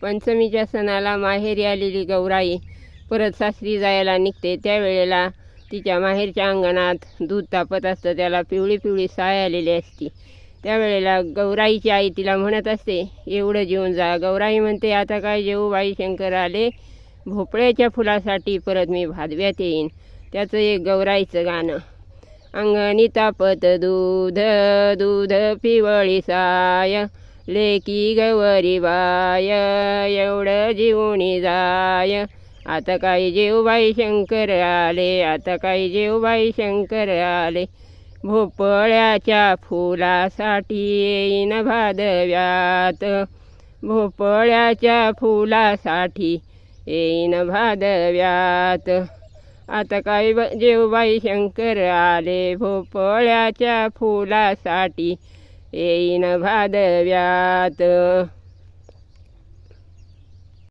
पंचमीच्या सणाला माहेरी आलेली गौराई परत सासरी जायला निघते. त्यावेळेला तिच्या माहेरच्या अंगणात दूध तापत असतं, त्याला पिवळी पिवळी साय आलेली असती. त्यावेळेला गौराईची आई तिला म्हणत असते, एवढं जेवून जा. गौराई म्हणते, आता काय जेवू बाई, शंकर आले. भोपळ्याच्या फुलासाठी परत मी भादव्यात येईन. त्याचं एक गौराईचं गाणं. अंगणी तापत दूध दूध पिवळी साय, लेकी गौरी बाय एवढं जीवणी जाय. आता काय जेव बाई शंकर आले, आता काय जेव बाई शंकर आले. भोपळ्याच्या फुलासाठी येईन भादव्यात, भोपळ्याच्या फुलासाठी येईन भादव्यात. आता काय जेव बाई शंकर आले, भोपळ्याच्या फुलासाठी येईन भादव्यात.